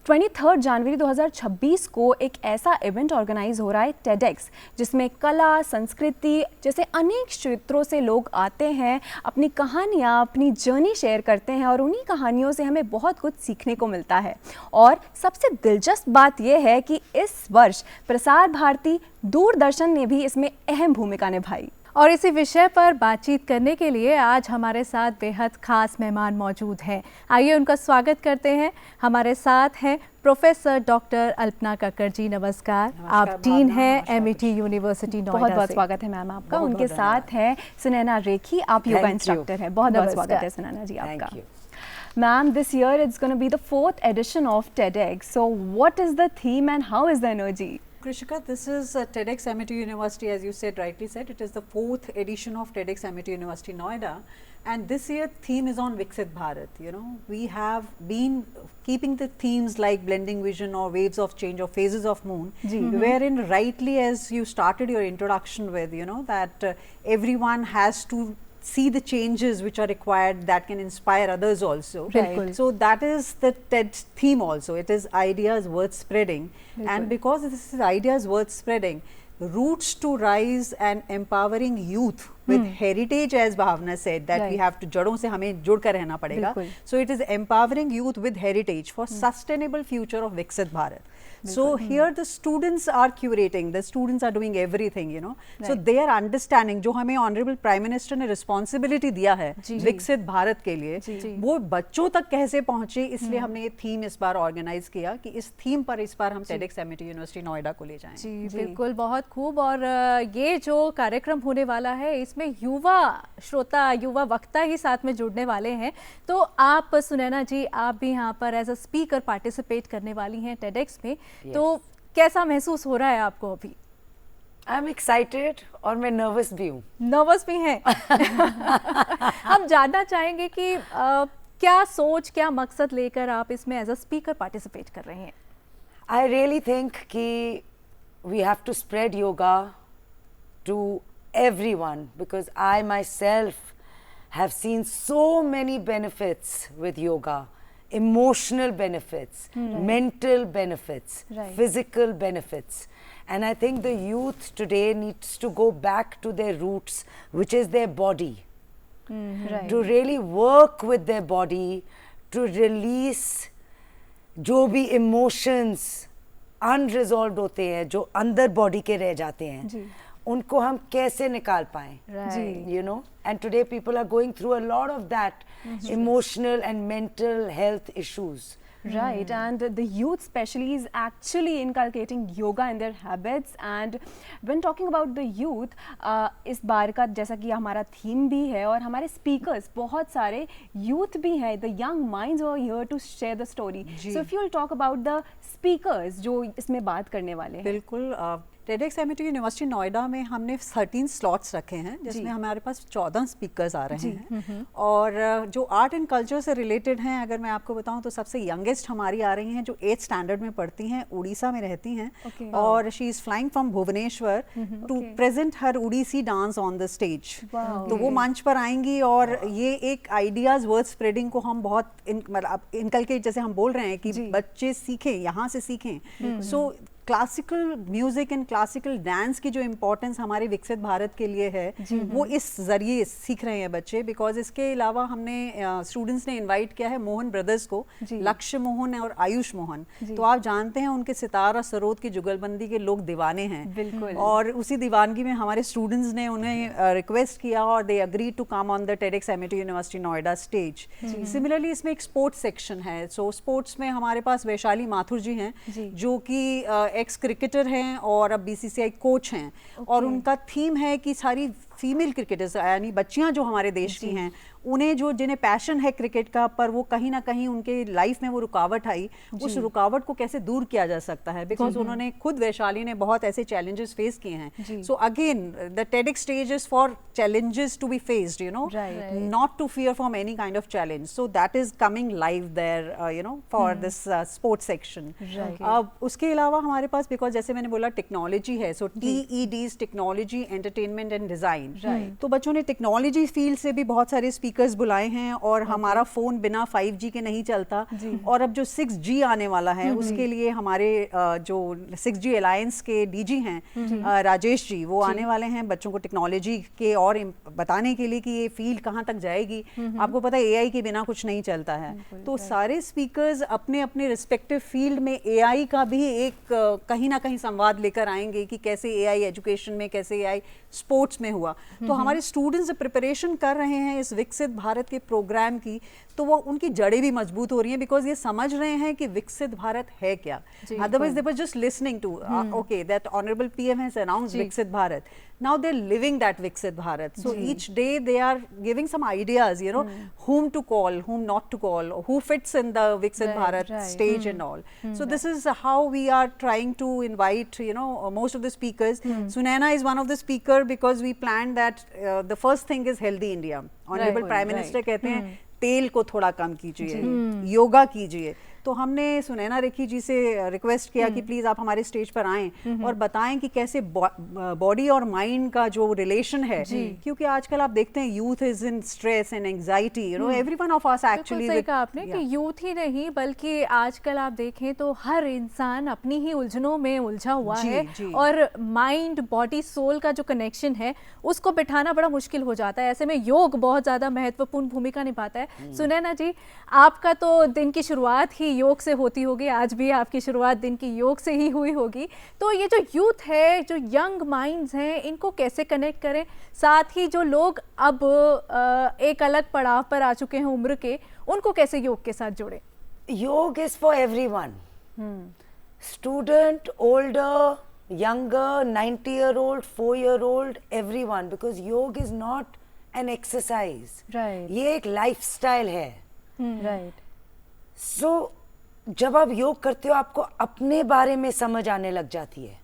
23 जनवरी 2026 को एक ऐसा इवेंट ऑर्गेनाइज हो रहा है टेडेक्स, जिसमें कला, संस्कृति जैसे अनेक क्षेत्रों से लोग आते हैं, अपनी कहानियाँ, अपनी जर्नी शेयर करते हैं और उन्हीं कहानियों से हमें बहुत कुछ सीखने को मिलता है। और सबसे दिलचस्प बात यह है कि इस वर्ष प्रसार भारती, दूरदर्शन ने भी इसमें अहम भूमिका निभाई। और इसी विषय पर बातचीत करने के लिए आज हमारे साथ बेहद खास मेहमान मौजूद हैं। आइए उनका स्वागत करते हैं। हमारे साथ हैं प्रोफेसर डॉक्टर अल्पना कक्कड़ जी। नमस्कार। आप डीन हैं MIT यूनिवर्सिटी नोएडा। बहुत बहुत स्वागत है मैम आपका। उनके साथ हैं सुनैना रेखी, आप योगा इंस्ट्रक्टर हैं। बहुत बहुत स्वागत है सुनैना जी आपका। Ma'am, this year it's going to be the 4th edition of TEDx. So what is the theme and how is the energy? Krishika, this is TEDx MIT University, as you said, rightly said. It is the 4th edition of TEDx MIT University Noida, and this year theme is on Viksit Bharat. You know, we have been keeping the themes like blending vision or waves of change or phases of moon, wherein rightly, as you started your introduction with, you know, that everyone has to see the changes which are required that can inspire others also. Right. So that is the TED theme also. It is ideas worth spreading. And because this is ideas worth spreading, roots to rise and empowering youth with heritage, as Bhavna said, that we have to जड़ों से हमें जुड़ कर रहना पड़ेगा. So it is empowering youth with heritage for sustainable future of Viksit Bharat. So here the students are curating, the students are doing everything, you know. So they are understanding, जो हमें honourable prime minister ने responsibility दिया है विकसित भारत के लिए, वो बच्चों तक कैसे पहुंचे, इसलिए हमने ये थीम इस बार ऑर्गेनाइज किया कि इस थीम पर इस बार हम TEDx MIT यूनिवर्सिटी नोएडा को ले जाएं। जी बिल्कुल, बहुत खूब। और ये जो कार्यक्रम होने वाला है, इसमें युवा श्रोता, युवा वक्ता ही साथ में जुड़ने वाले हैं। तो आप सुनैना जी, आप भी यहाँ पर एज अ स्पीकर पार्टिसिपेट करने वाली हैं TEDx में। तो कैसा महसूस हो रहा है आपको अभी? आई एम एक्साइटेड और मैं नर्वस भी हूँ। नर्वस भी हैं। हम जानना चाहेंगे कि क्या सोच, क्या मकसद लेकर आप इसमें एज अ स्पीकर पार्टिसिपेट कर रहे हैं? आई रियली थिंक कि we have to spread yoga to everyone, because I myself have seen so many benefits with yoga, emotional benefits, mental benefits, physical benefits, and I think the youth today needs to go back to their roots, which is their body, to really work with their body, to release जो भी emotions unresolved होते हैं, जो अंदर body के रह जाते हैं, उनको हम कैसे निकाल पाएं, you know, and today people are going through a lot of that emotional and mental health issues. Right, and the youth especially is actually inculcating yoga in their habits. And when talking about the youth, इस बार का जैसा कि हमारा theme भी है और हमारे speakers बहुत सारे youth भी हैं, the young minds are here to share the story. So if you will talk about the speakers जो इसमें बात करने वाले हैं। बिल्कुल, TEDx MIT यूनिवर्सिटी नोएडा में हमने 13 स्लॉट्स रखे हैं, जिसमें हमारे पास 14 स्पीकर्स आ रहे हैं। और जो आर्ट एंड कल्चर से रिलेटेड हैं, अगर मैं आपको बताऊं तो सबसे यंगेस्ट हमारी आ रही हैं जो 8th स्टैंडर्ड में पढ़ती हैं, उड़ीसा में रहती हैं, और she is flying from Bhubaneswar to present her Odissi dance on the stage. तो वो मंच पर आएंगी और ये एक आइडियाज़ वर्थ स्प्रेडिंग को हम बहुत मतलब इनकलकेट, जैसे हम बोल रहे हैं कि बच्चे सीखें, यहाँ से सीखें। सो classical music and classical dance की जो इम्पोर्टेंस हमारे विकसित भारत के लिए है, वो इस जरिए सीख रहे हैं बच्चे। बिकॉज इसके अलावा हमने स्टूडेंट्स ने इनवाइट किया है मोहन ब्रदर्स को, लक्ष्य मोहन और आयुष मोहन। तो आप जानते हैं उनके सितार और सरोद की जुगलबंदी के लोग दीवाने हैं, और उसी दीवानगी में हमारे स्टूडेंट्स ने उन्हें रिक्वेस्ट किया और they agree to come on the TEDx MIT university Noida stage. Similarly इसमें एक स्पोर्ट्स सेक्शन है। सो स्पोर्ट्स में हमारे पास वैशाली माथुर जी हैं, जो कि एक्स क्रिकेटर हैं और अब BCCI कोच हैं, और उनका थीम है कि सारी फीमेल क्रिकेटर्स, यानी बच्चियां जो हमारे देश की हैं, उन्हें जो जिन्हें पैशन है क्रिकेट का, पर वो कहीं ना कहीं उनके लाइफ में वो रुकावट आई, उस रुकावट को कैसे दूर किया जा सकता है। बिकॉज उन्होंने खुद, वैशाली ने बहुत ऐसे चैलेंजेस फेस किए हैं। So again the TEDx stage is for challenges to be faced, you know, not to fear from any kind of challenge. So that is coming live there, you know, for this sports section. अब उसके अलावा हमारे पास, because जैसे मैंने बोला technology है, so TEDs, technology, entertainment and design, 9। तो बच्चों ने टेक्नोलॉजी फील्ड से भी बहुत सारे स्पीकर्स बुलाए हैं, और हमारा फ़ोन बिना 5G के नहीं चलता, और अब जो 6G आने वाला है उसके लिए हमारे जो 6G अलायंस के डीजी हैं राजेश जी, वो आने वाले हैं बच्चों को टेक्नोलॉजी के और बताने के लिए कि ये फील्ड कहाँ तक जाएगी। आपको पता है AI के बिना कुछ नहीं चलता है। तो सारे स्पीकर्स अपने अपने रिस्पेक्टिव फील्ड में AI का भी एक कहीं ना कहीं संवाद लेकर आएंगे कि कैसे AI एजुकेशन में, कैसे AI स्पोर्ट्स में हुआ। तो हमारे स्टूडेंट्स प्रिपरेशन कर रहे हैं इस विकसित भारत के प्रोग्राम की, तो वो उनकी जड़ें भी मजबूत हो रही हैं, बिकॉज ये समझ रहे हैं कि विकसित भारत है क्या। Otherwise they were just listening to okay that honourable PM has announced Viksit Bharat, now they're living that Viksit Bharat. So each day they are giving some ideas, you know, whom to call, whom not to call, who fits in the Viksit Bharat stage and all. So this is how we are trying to invite, you know, most of the speakers. Sunaina is one of the speaker because we planned that the first thing is healthy India. Honorable Prime Minister कहते हैं तेल को थोड़ा कम कीजिए, योगा कीजिए। तो हमने सुनैना रेखी जी से रिक्वेस्ट किया कि प्लीज़ आप हमारे स्टेज पर आएं और बताएं कि कैसे बॉडी और माइंड का जो रिलेशन है, क्योंकि आजकल आप देखते हैं youth is in stress and anxiety, you know, everyone of us actually. सही कहा आपने कि यूथ ही नहीं बल्कि आजकल आप देखें तो हर इंसान अपनी ही उलझनों में उलझा हुआ है, और माइंड बॉडी सोल का जो कनेक्शन है उसको बिठाना बड़ा मुश्किल हो जाता है। ऐसे में योग बहुत ज़्यादा महत्वपूर्ण भूमिका निभाता है। सुनैना जी, आपका तो दिन की शुरुआत ही योग से होती होगी, आज भी आपकी शुरुआत दिन की योग से ही हुई होगी। तो ये जो यूथ है, जो यंग माइंड्स हैं, इनको कैसे कनेक्ट करें, साथ ही जो लोग अब एक अलग पड़ाव पर आ चुके हैं उम्र के, उनको कैसे योग के साथ जोड़ें? योग is for everyone, student, older, younger, 90-year-old, 4-year-old, everyone, because योग is not an exercise. Right. ये एक lifestyle है. Right. So जब आप योग करते हो आपको अपने बारे में समझ आने लग जाती है,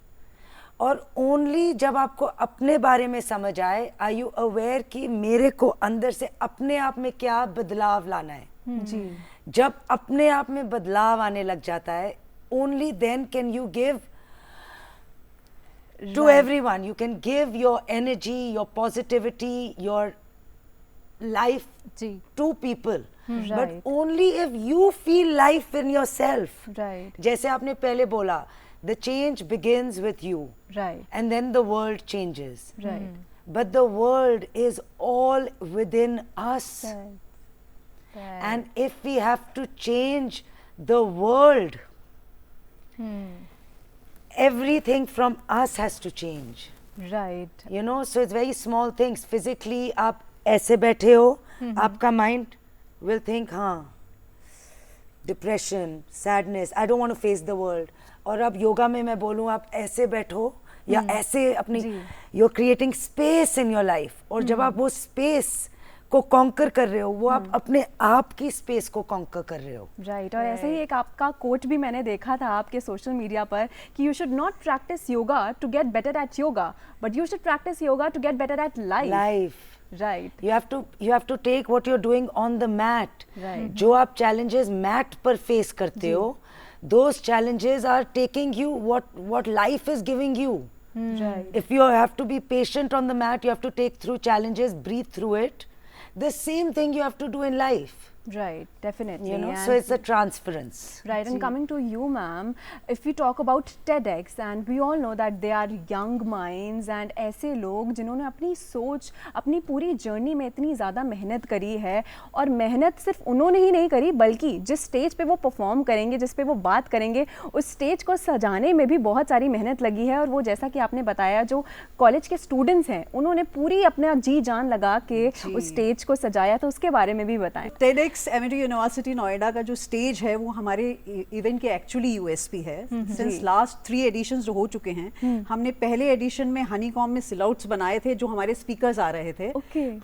और ओनली जब आपको अपने बारे में समझ आए, आर यू अवेयर कि मेरे को अंदर से अपने आप में क्या बदलाव लाना है। जी। जब अपने आप में बदलाव आने लग जाता है, only then can you give to everyone. You can give your energy, your positivity, your life to people. But only if you feel life in yourself. Right. जैसे आपने पहले बोला, the change begins with you. Right. And then the world changes. Right. But the world is all within us. Right. And if we have to change the world, everything from us has to change. Right. You know, so it's very small things. Physically, आप ऐसे बैठे हो, आपका mind will think, हाँ, depression, sadness, I don't want to face the world. और अब योगा में मैं बोलूँ आप ऐसे बैठो या ऐसे अपनी, you're creating space in your life. और जब आप वो space को कॉन्कर कर रहे हो, वो आप अपने आप की स्पेस को कॉन्कर कर रहे हो। राइट। और ऐसे ही एक आपका कोट भी मैंने देखा था आपके सोशल मीडिया पर कि you should not practise yoga to get better at yoga, but you should practise yoga to get better at life. Right. you have to take what you're doing on the mat. Right. जो आप challenges mat पर face करते हो, those challenges are taking you what life is giving you. Right. If you have to be patient on the mat, you have to take through challenges, breathe through it. The same thing you have to do in life. Right, definitely. You know, And so it's a transference. Right, and coming to you, ma'am, if we talk about TEDx, and we all know that they are young minds and ऐसे लोग जिन्होंने अपनी सोच, अपनी पूरी journey में इतनी ज़्यादा मेहनत करी है, और मेहनत सिर्फ उन्होंने ही नहीं करी बल्कि जिस स्टेज पे वो परफॉर्म करेंगे, जिस पे वो बात करेंगे, उस स्टेज को सजाने में भी बहुत सारी मेहनत लगी है। और वो जैसा कि आपने बताया, जो कॉलेज के स्टूडेंट्स हैं उन्होंने पूरी अपना जी जान लगा के उस स्टेज को सजाया, तो उसके बारे में भी बताएं। TEDx एमिटी यूनिवर्सिटी नोएडा का जो स्टेज है वो हमारे इवेंट के एक्चुअली यूएसपी है। सिंस लास्ट 3 एडिशंस जो हो चुके हैं, हमने पहले एडिशन में हनीकॉम में सिलआउट्स बनाए थे जो हमारे स्पीकर्स आ रहे थे।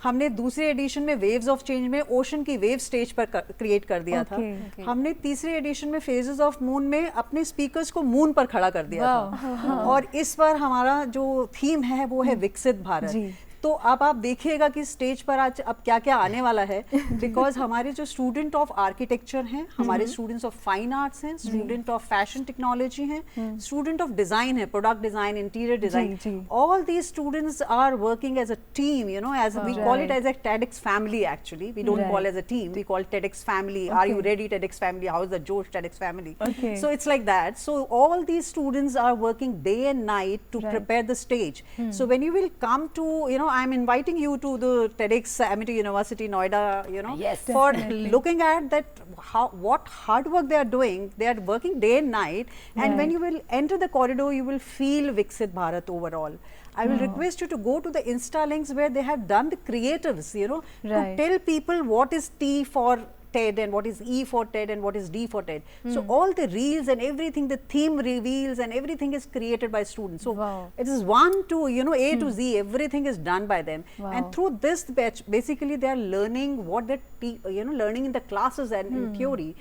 हमने दूसरे एडिशन में वेव्स ऑफ चेंज में ओशन की वेव स्टेज पर क्रिएट कर दिया था। हमने तीसरे एडिशन में फेजेस ऑफ मून में अपने स्पीकर्स को मून पर खड़ा कर दिया था। और इस बार हमारा जो थीम है वो है विकसित भारत, तो अब आप देखिएगा कि स्टेज पर आज अब क्या क्या आने वाला है, बिकॉज हमारे जो स्टूडेंट ऑफ आर्किटेक्चर हैं, हमारे स्टूडेंट्स ऑफ फाइन आर्ट्स हैं, स्टूडेंट ऑफ फैशन टेक्नोलॉजी हैं, स्टूडेंट ऑफ डिजाइन है, product design, interior design, all these students are working as a team, you know, as we call it as a TEDx family actually. We don't call as a team, we call TEDx family. Are you ready TEDx family? How is the Josh TEDx family? So it's like that. So all these students are working day and night to prepare the stage. So when you will come to, you know, I'm inviting you to the TEDx Amity University Noida, you know, for looking at that what hard work they are doing. They are working day and night, and when you will enter the corridor, you will feel Viksit Bharat overall. I will request you to go to the Insta links where they have done the creatives, you know, to tell people what is T for TED and what is E for TED and what is D for TED. So all the reels and everything, the theme reveals and everything is created by students. So it is 1 to, you know, A to Z, everything is done by them. And through this batch, basically they are learning what they, you know, learning in the classes and in theory.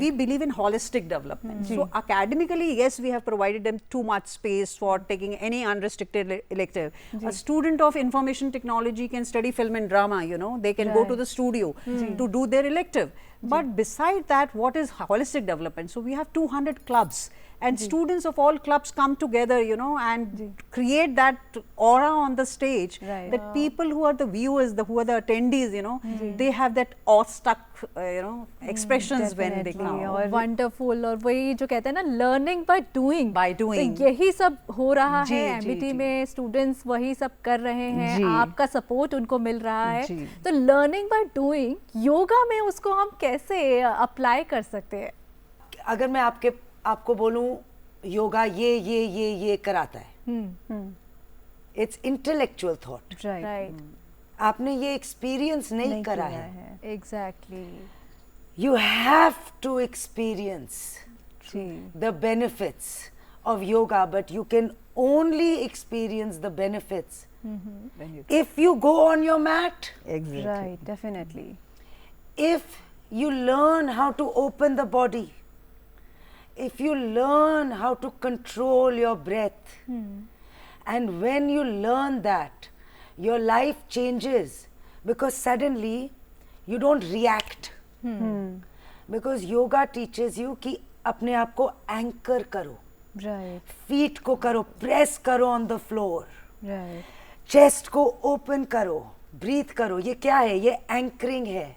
We believe in holistic development. So academically, yes, we have provided them too much space for taking any unrestricted elective. A student of information technology can study film and drama, you know, they can go to the studio to do their elective. But beside that, what is holistic development? So we have 200 clubs, and students of all clubs come together, you know, and create that aura on the stage that people who are the viewers, who are the attendees, you know, they have that awestruck, you know, expressions when they come. Wonderful, और वही जो कहते हैं ना, learning by doing, तो यही सब हो रहा है एमिटी में, स्टूडेंट्स वही सब कर रहे हैं, आपका सपोर्ट उनको मिल रहा है। तो लर्निंग बाय डूइंग योगा में उसको हम कैसे अप्लाई कर सकते हैं? अगर मैं आपको बोलूं योगा ये कराता है, इट्स इंटेलेक्चुअल थॉट, राइट, आपने ये एक्सपीरियंस नहीं करा है। Exactly, you have to experience the benefits of yoga, but you can only experience the benefits if you go on your mat. Exactly. Right, definitely. If you learn how to open the body, if you learn how to control your breath, and when you learn that, your life changes, because suddenly you don't react, because yoga teaches you कि अपने आप को anchor करो, Right, feet को करो, press करो on the floor, right. chest को open करो, breathe करो। ये क्या है? ये anchoring है।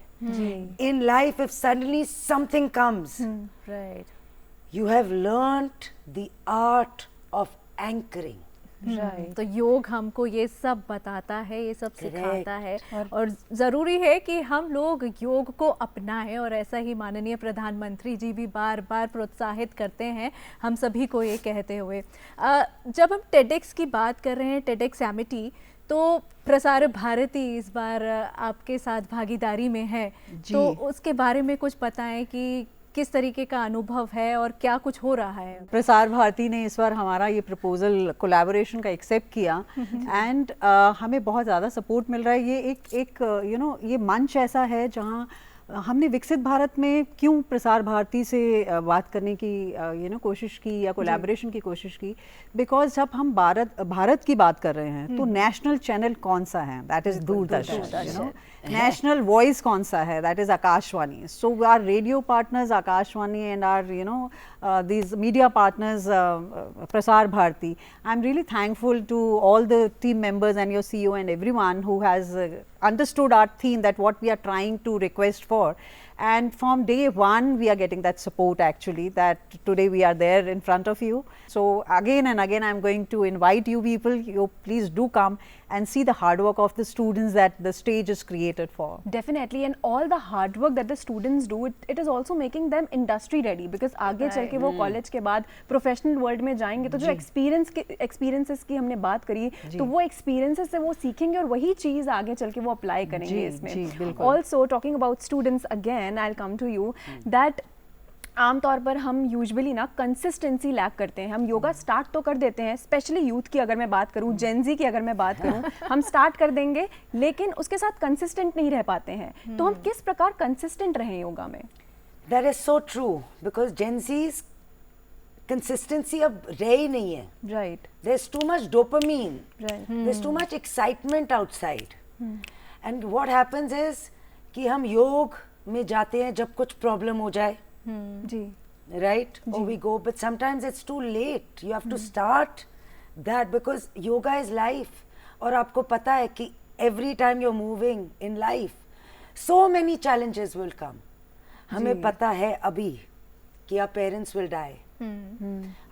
In life, if suddenly something comes, right, you have learnt the art of anchoring. Right. तो योग हमको ये सब बताता है, ये सब सिखाता है, और ज़रूरी है कि हम लोग योग को अपनाएं, और ऐसा ही माननीय प्रधानमंत्री जी भी बार बार प्रोत्साहित करते हैं हम सभी को ये कहते हुए। जब हम TEDx की बात कर रहे हैं, TEDx एमिटी, तो प्रसार भारती इस बार आपके साथ भागीदारी में है, तो उसके बारे में कुछ बताएं कि किस तरीके का अनुभव है और क्या कुछ हो रहा है। प्रसार भारती ने इस बार हमारा ये प्रपोजल कोलैबोरेशन का एक्सेप्ट किया, एंड हमें बहुत ज़्यादा सपोर्ट मिल रहा है। ये एक यू नो, ये मंच ऐसा है जहाँ हमने विकसित भारत में क्यों प्रसार भारती से बात करने की यू नो कोशिश की या कोलैबोरेशन की कोशिश की, बिकॉज जब हम भारत की बात कर रहे हैं तो नेशनल चैनल कौन सा है? That is Doordarshan. You know, national voice कौन सा है? That is Akashvani. So our radio partners Akashvani and are you know these media partners Prasar Bharati. I'm really thankful to all the team members and your CEO and everyone who has understood our theme, that what we are trying to request for, and from day one we are getting that support actually, that today we are there in front of you. So again and again I'm going to invite you people, you please do come and see the hard work of the students that the stage is created for. Definitely, and all the hard work that the students do, it is also making them industry ready, because आगे चल के वो college के बाद professional world में जाएंगे तो जो एक्सपीरियंसेस की हमने बात करी, तो वो एक्सपीरियंसेस से वो सीखेंगे और वही चीज़ आगे चल के वो अप्लाई करेंगे इसमें। Also talking about students again, I will come to you that आमतौर पर हम यूजुअली ना कंसिस्टेंसी लैक करते हैं। हम योगा स्टार्ट तो कर देते हैं, स्पेशली यूथ की अगर मैं बात करूं, जेनजी की अगर मैं बात करूं, हम स्टार्ट कर देंगे लेकिन उसके साथ कंसिस्टेंट नहीं रह पाते हैं। तो हम किस प्रकार कंसिस्टेंट रहें योगा में? That is so true, because Gen Z's consistency अब रह ही नहीं है. Right. There's too much dopamine. Right. There's too much excitement outside. And what happens is कि हम योग में जाते हैं जब कुछ problem हो जाए. जी. Right? Or we go, but sometimes it's too late. You have to start that because yoga is life. और आपको पता है कि every time you're moving in life, so many challenges will come. हमें पता है अभी कि our parents will die.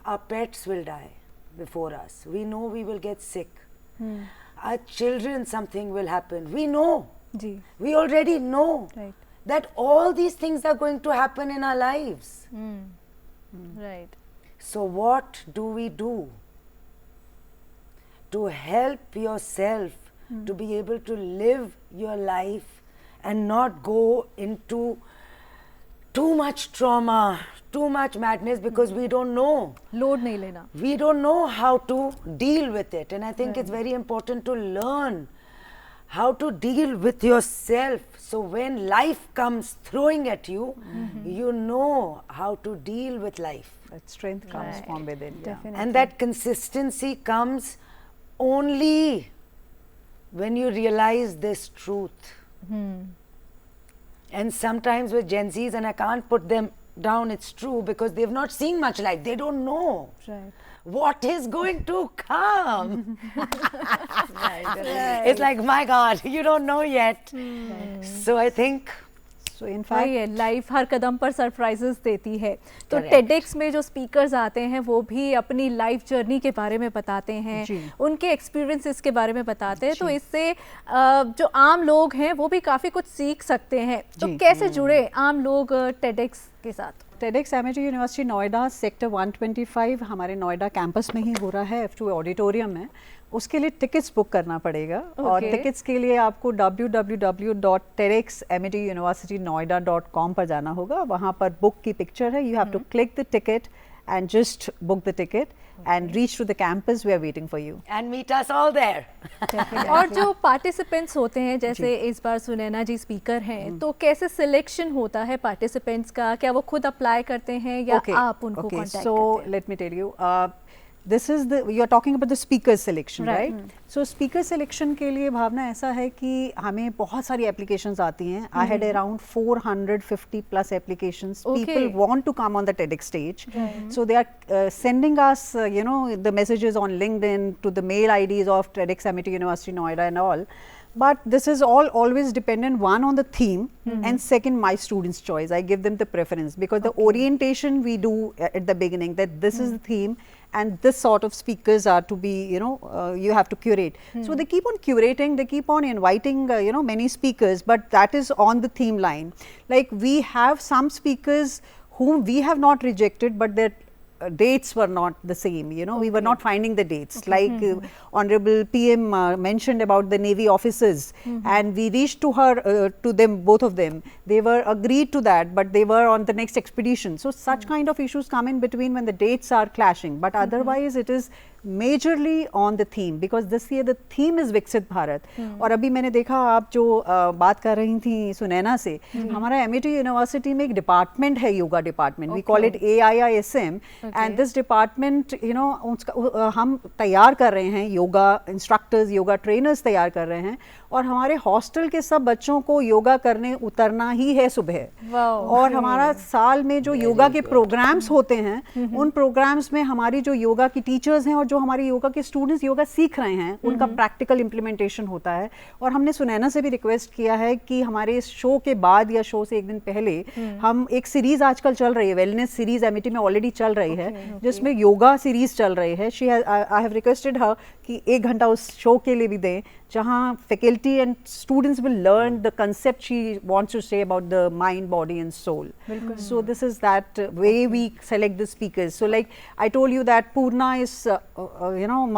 Our pets will die before us. We know we will get sick. Our children, something will happen. We know. Ji. We already know Right. that all these things are going to happen in our lives. Right. So what do we do to help yourself to be able to live your life and not go into too much trauma, too much madness, because we don't know. Load नहीं लेना. We don't know how to deal with it, and I think it's very important to learn how to deal with yourself, so when life comes throwing at you, you know how to deal with life. That strength comes from within. Yeah. Definitely. And that consistency comes only when you realize this truth. And sometimes with Gen Zs, and I can't put them down, it's true, because they've not seen much life. They don't know Right. what is going to come. It's like, my God, you don't know yet. So I think So in fact, वही है, life हर कदम पर surprises देती है. तो Correct. TEDx में जो speakers आते हैं वो भी अपनी लाइफ जर्नी के बारे में बताते हैं, जी. उनके एक्सपीरियंसेस के बारे में बताते हैं. तो इससे जो आम लोग हैं वो भी काफ़ी कुछ सीख सकते हैं. तो जी. कैसे जुड़े आम लोग टेडेक्स के साथ? TEDx Amity university Noida sector 125 हमारे नोएडा कैंपस में ही हो रहा है, F2 ऑडिटोरियम में. उसके लिए टिकट्स बुक करना पड़ेगा और Okay. टिकट्स के लिए आपको www.tedxamityuniversitynoida.com पर जाना होगा. वहाँ पर बुक की पिक्चर है. You have to click the ticket and just book the ticket and reach to the campus. We are waiting for you. and meet us all there. और जो पार्टिसिपेंट्स होते हैं, जैसे इस बार सुनैना जी स्पीकर हैं, तो कैसे सिलेक्शन होता है पार्टिसिपेंट्स का? क्या वो खुद अप्लाई करते हैं या आप उनको कांटेक्ट So करते हैं? let me tell you, this is the, you are talking about the speaker selection, Right. right? So speaker selection के लिए भावना ऐसा है कि हमें बहुत सारी applications आती हैं. I had around 450 plus applications. Okay. People want to come on the TEDx stage. So they are sending us, the messages on LinkedIn to the mail IDs of TEDx Amity University Noida and all. But this is all always dependent, one, on the theme, and second, my students' choice. I give them the preference because the orientation we do at the beginning, that this is the theme and this sort of speakers are to be, you have to curate. So they keep on curating, they keep on inviting, many speakers, but that is on the theme line. Like we have some speakers whom we have not rejected, but their dates were not the same, we were not finding the dates. Like Honorable PM mentioned about the Navy officers, and we reached to her, to them, both of them. They were agreed to that, but they were on the next expedition. So such kind of issues come in between when the dates are clashing, but otherwise it is majorly on the theme, because this year the theme is Viksit Bharat. और अभी मैंने देखा आप जो बात कर रही थी सुनैना से, हमारा एमिटी यूनिवर्सिटी में एक डिपार्टमेंट है, yoga department. We call it AIISM, and this department हम तैयार कर रहे हैं, योगा इंस्ट्रक्टर्स, योगा ट्रेनर्स तैयार कर रहे हैं, और हमारे हॉस्टल के सब बच्चों को योगा करने उतरना ही है सुबह. और हमारा साल में जो योगा के प्रोग्राम्स होते हैं, उन प्रोग्राम्स में हमारी जो योगा की टीचर्स हैं और जो हमारे योगा के स्टूडेंट्स योगा सीख रहे हैं, उनका प्रैक्टिकल इम्प्लीमेंटेशन होता है. और हमने सुनैना से भी रिक्वेस्ट किया है कि हमारे इस शो के बाद या शो से एक दिन पहले हम एक सीरीज आजकल चल रही है, वेलनेस सीरीज एमिटी में ऑलरेडी चल रही है, जिसमें योगा सीरीज चल रही है. आई हैव रिक्वेस्टेड हर कि 1 घंटा उस शो के लिए भी दें, जहाँ faculty and students will learn the concept she wants to say about the mind, body and soul. So this is that way we select the speakers. So like I told you that Purna is,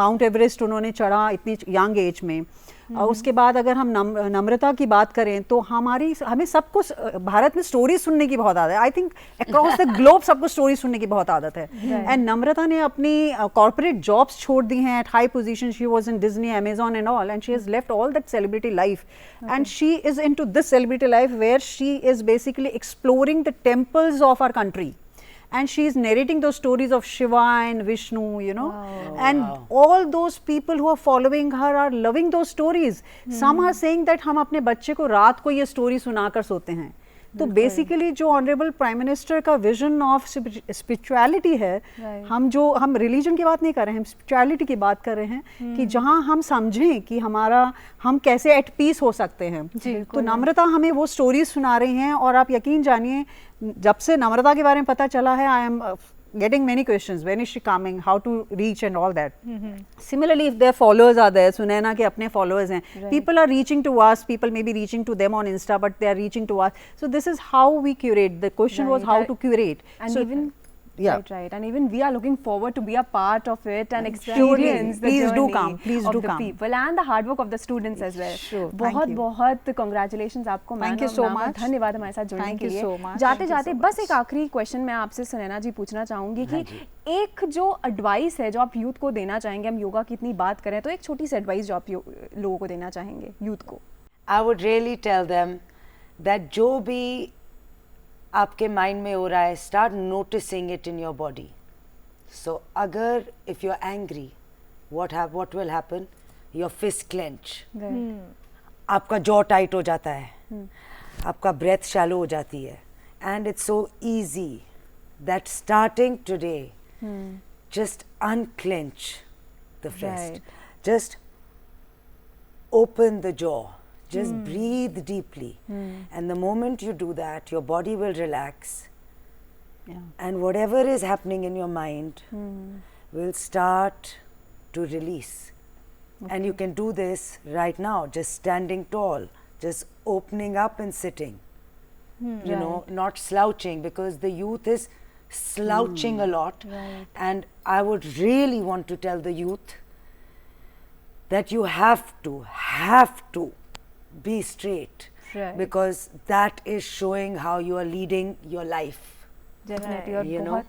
Mount Everest उन्होंने चढ़ा इतनी young age में. उसके बाद अगर हम नम्रता की बात करें तो हमें सबको भारत में स्टोरी सुनने की बहुत आदत है. I think across the globe सबको स्टोरी सुनने की बहुत आदत है. एंड नम्रता ने अपनी कॉर्पोरेट जॉब्स छोड़ दी हैं at high position. She was in Disney, Amazon and all, and she has left all that celebrity life, and she is into this celebrity life where she is basically exploring the temples of our country. and she is narrating those stories of Shiva and Vishnu, you know, and all those people who are following her are loving those stories. Some are saying that हम अपने बच्चे को रात को ये story सुनाकर सोते हैं. तो बेसिकली जो ऑनरेबल प्राइम मिनिस्टर का विजन ऑफ स्पिरिचुअलिटी है, हम रिलीजन की बात नहीं कर रहे हैं, हम स्पिरिचुअलिटी की बात कर रहे हैं कि जहां हम समझें कि हम कैसे एट पीस हो सकते हैं. तो नम्रता हमें वो स्टोरीज सुना रही हैं, और आप यकीन जानिए जब से नम्रता के बारे में पता चला है, I am getting many questions, when is she coming, how to reach and all that. Similarly, if their followers are there, Sunaina के अपने followers हैं, people are reaching to us, people may be reaching to them on Insta, but they are reaching to us. So this is how we curate. The question was how to curate. And so even yeah, right, and even we are looking forward to be a part of it and experience the please do journey come, please of do the come. people and the hard work of the students as well. Sure, बहुत बहुत congratulations आपको, thank you so much, धन्यवाद हमारे साथ जुड़ने thank के you लिए. so much, जाते जाते बस एक आखिरी क्वेश्चन मैं आपसे सुनैना जी पूछना चाहूंगी कि एक जो एडवाइस है जो आप यूथ को देना चाहेंगे, हम योगा की इतनी बात करें तो एक छोटी सी एडवाइस जो आप लोगों को देना चाहेंगे यूथ को. I would really tell them that जो भी आपके माइंड में हो रहा है, start noticing it in your body. So अगर if you're angry, what will happen? Your fist clench. आपका jaw tight हो जाता है, आपका breath shallow हो जाती है, and it's so easy that starting today, just unclench the fist, just open the jaw, just breathe deeply, and the moment you do that, your body will relax. And whatever is happening in your mind will start to release. And you can do this right now, just standing tall, just opening up and sitting. You know, not slouching, because the youth is slouching a lot. And I would really want to tell the youth that you have to be straight, because that is showing how you are leading your life. Definitely. और बहुत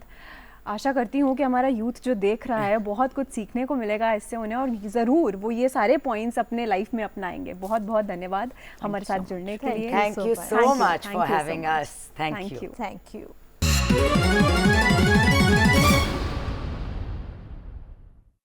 आशा करती हूँ कि हमारा youth जो देख रहा है बहुत कुछ सीखने को मिलेगा इससे उन्हें, और ज़रूर वो ये सारे पॉइंट्स अपने लाइफ में अपनाएंगे. बहुत बहुत धन्यवाद हमारे साथ जुड़ने के लिए. Thank you so much for having us. Thank you. Thank you.